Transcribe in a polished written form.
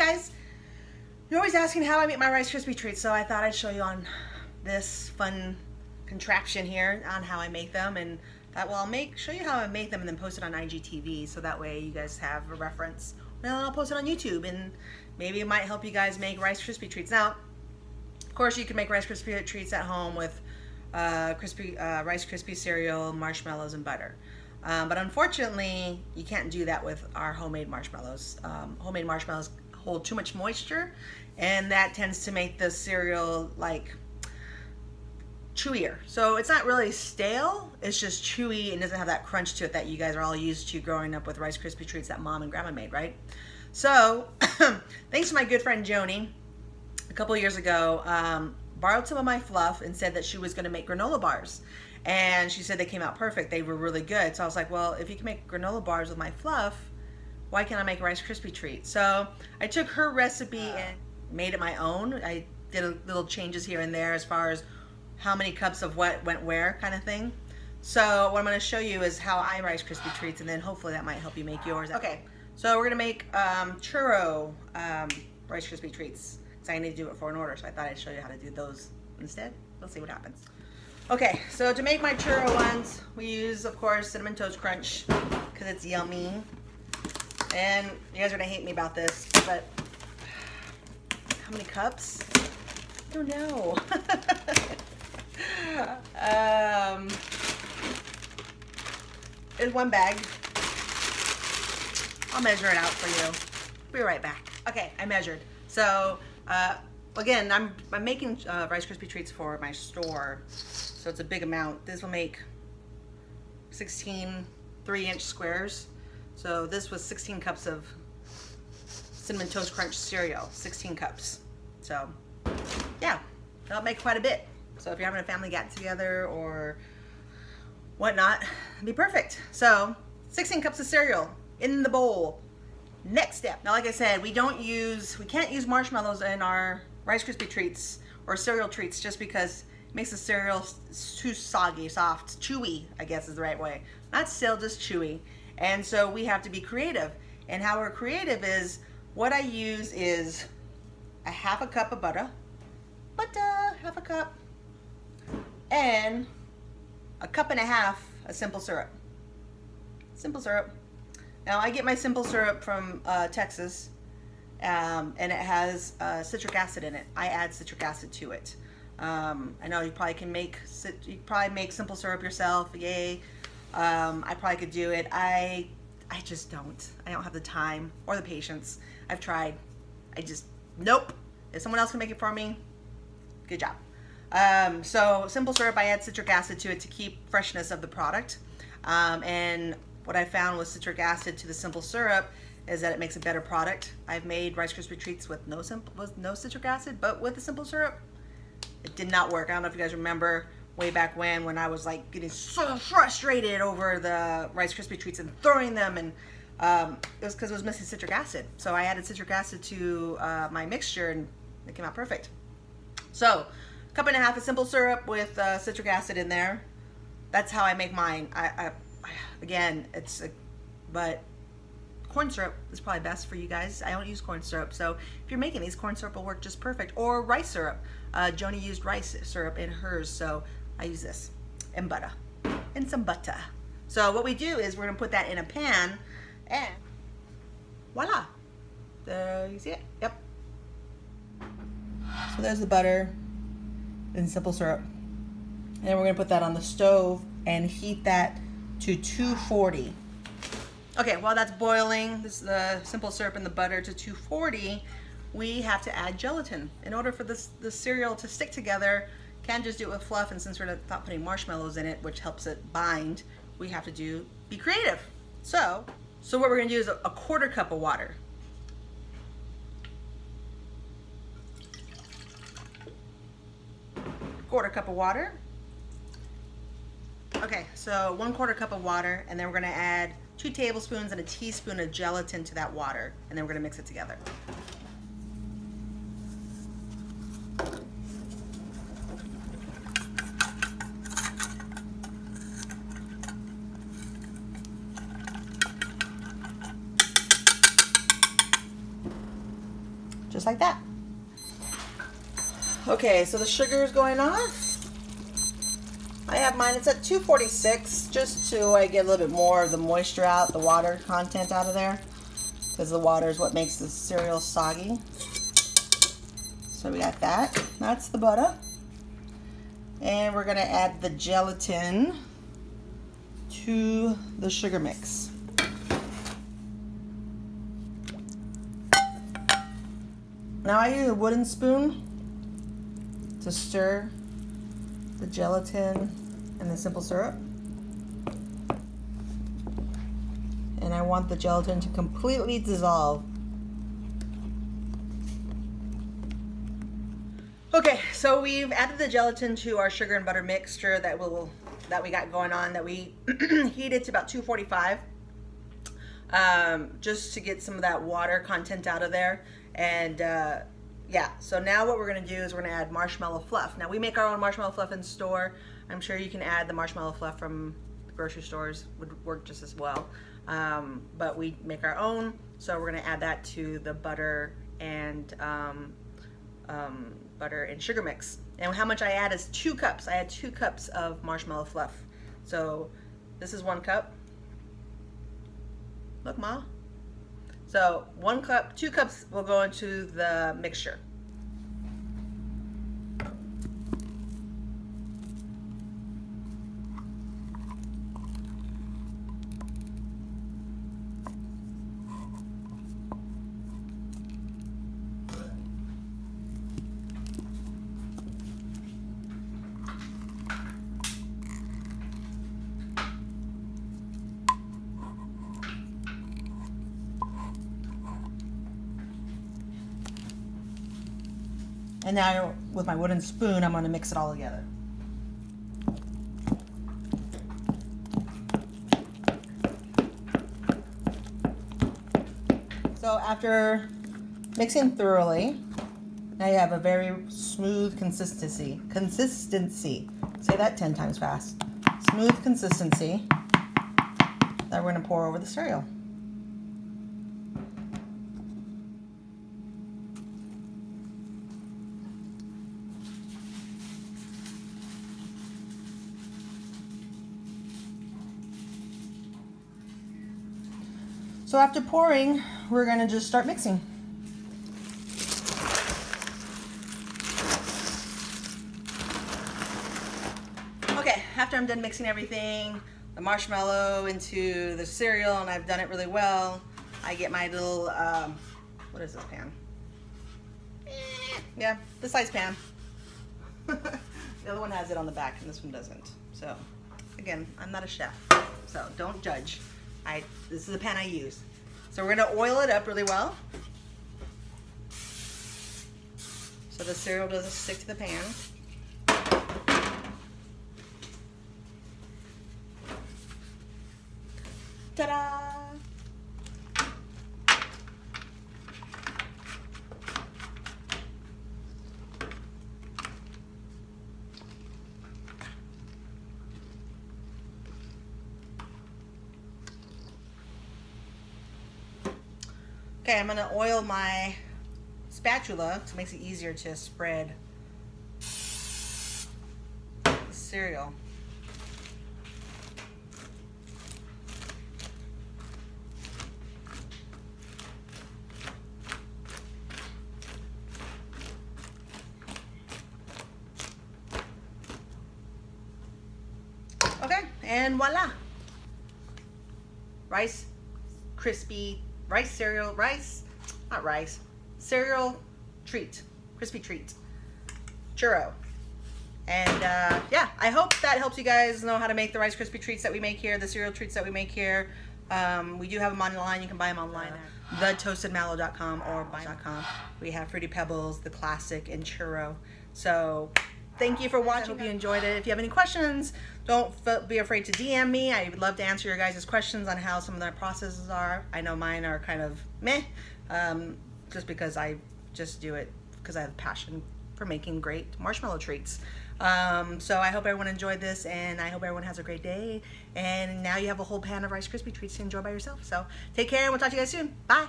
guys, you're always asking how I make my Rice Krispie treats, so I thought I'd show you on this fun contraption here on how I make them, and thought, well, I'll show you how I make them and then post it on IGTV, so that way you guys have a reference. Well, I'll post it on YouTube, and maybe it might help you guys make Rice Krispie treats. Now, of course, you can make Rice Krispie treats at home with Rice Krispie cereal, marshmallows, and butter. But unfortunately, you can't do that with our homemade marshmallows. Homemade marshmallows hold too much moisture, and that tends to make the cereal like chewier. So it's not really stale, it's just chewy and doesn't have that crunch to it that you guys are all used to growing up with Rice Krispie treats that mom and grandma made, right? So thanks to my good friend Joni, a couple of years ago, borrowed some of my fluff and said that she was going to make granola bars. And she said they came out perfect. They were really good. So I was like, well, if you can make granola bars with my fluff, why can't I make a Rice Krispie treat? So I took her recipe and made it my own. I did little changes here and there as far as how many cups of what went where kind of thing. So what I'm going to show you is how I Rice Krispie treats, and then hopefully that might help you make yours. Okay, so we're going to make churro Rice Krispie treats. So I need to do it for an order, so I thought I'd show you how to do those instead. We'll see what happens. Okay, so to make my churro ones, we use, of course, Cinnamon Toast Crunch because it's yummy. And you guys are gonna hate me about this, but how many cups? I don't know. It's one bag. I'll measure it out for you. Be right back. Okay, I measured. So again, I'm making Rice Krispie treats for my store, so it's a big amount. This will make 16 3-inch squares. So this was 16 cups of Cinnamon Toast Crunch cereal, 16 cups. So yeah, that'll make quite a bit. So if you're having a family get together or whatnot, it'd be perfect. So 16 cups of cereal in the bowl. Next step. Now, like I said, we can't use marshmallows in our Rice Krispie treats or cereal treats just because it makes the cereal too soggy, soft, chewy, I guess is the right way. Not still, just chewy. And so we have to be creative. And how we're creative is, what I use is a half a cup of butter, half a cup, and a cup and a half of simple syrup. Simple syrup. Now I get my simple syrup from Texas, and it has citric acid in it. I add citric acid to it. I know you probably can make simple syrup yourself. Yay! I probably could do it. I just don't. I don't have the time or the patience. I've tried. Nope. If someone else can make it for me, good job. So simple syrup, I add citric acid to it to keep freshness of the product. And what I found with citric acid to the simple syrup is that it makes a better product. I've made Rice Krispie treats with no citric acid, but with the simple syrup, it did not work. I don't know if you guys remember way back when I was like getting so frustrated over the Rice Krispie treats and throwing them, and it was because it was missing citric acid. So I added citric acid to my mixture, and it came out perfect. So a cup and a half of simple syrup with citric acid in there. That's how I make mine. Again, but corn syrup is probably best for you guys. I don't use corn syrup, so if you're making these, corn syrup will work just perfect. Or rice syrup. Joni used rice syrup in hers, so I use this. And butter. And some butter. So what we do is we're going to put that in a pan, and voila. There, you see it? Yep. So there's the butter and simple syrup. And we're going to put that on the stove and heat that to 240. Okay, while that's boiling, this is the simple syrup and the butter to 240, we have to add gelatin. In order for the cereal to stick together, can't just do it with fluff, and since we're not putting marshmallows in it, which helps it bind, we have to be creative. So what we're gonna do is a quarter cup of water. Quarter cup of water. Okay, so 1/4 cup of water, and then we're gonna add 2 tablespoons and a teaspoon of gelatin to that water, and then we're gonna mix it together. just like that. Okay, so the sugar is going off. I have mine, it's at 246, just to get a little bit more of the moisture out, the water content out of there, because the water is what makes the cereal soggy. So we got that. That's the butter. And we're gonna add the gelatin to the sugar mix. Now I use a wooden spoon to stir the gelatin and the simple syrup. And I want the gelatin to completely dissolve. Okay, so we've added the gelatin to our sugar and butter mixture that we got going on, that we heated to about 245, just to get some of that water content out of there. And yeah, so now what we're gonna do is we're gonna add marshmallow fluff. Now we make our own marshmallow fluff in the store. I'm sure you can add the marshmallow fluff from the grocery stores, would work just as well. But we make our own, so we're gonna add that to the butter and sugar mix. And how much I add is 2 cups. I add 2 cups of marshmallow fluff. So this is 1 cup. Look, Ma. So 1 cup, 2 cups will go into the mixture. And now with my wooden spoon, I'm gonna mix it all together. So after mixing thoroughly, now you have a very smooth consistency. Say that 10 times fast. Smooth consistency that we're gonna pour over the cereal. So after pouring, we're gonna just start mixing. Okay, after I'm done mixing everything, the marshmallow into the cereal, and I've done it really well, I get my little, what is this pan? Yeah, the size pan. The other one has it on the back and this one doesn't. So, again, I'm not a chef, so don't judge. This is the pan I use. So we're gonna oil it up really well, so the cereal doesn't stick to the pan. Ta-da! Okay, I'm gonna oil my spatula so it makes it easier to spread the cereal. Okay, and voila! Cereal treat, crispy treat, churro. And yeah, I hope that helps you guys know how to make the Rice Krispie treats that we make here, the cereal treats that we make here. We do have them online. You can buy them online at thetoastedmallow.com or buy.com. We have Fruity Pebbles, the classic, and churro. So thank you for watching. I hope you enjoyed it. If you have any questions, don't be afraid to DM me. I would love to answer your guys' questions on how some of the processes are. I know mine are kind of meh, just because I just do it because I have a passion for making great marshmallow treats. So I hope everyone enjoyed this, and I hope everyone has a great day. And now you have a whole pan of Rice Krispie treats to enjoy by yourself. So take care, and we'll talk to you guys soon. Bye.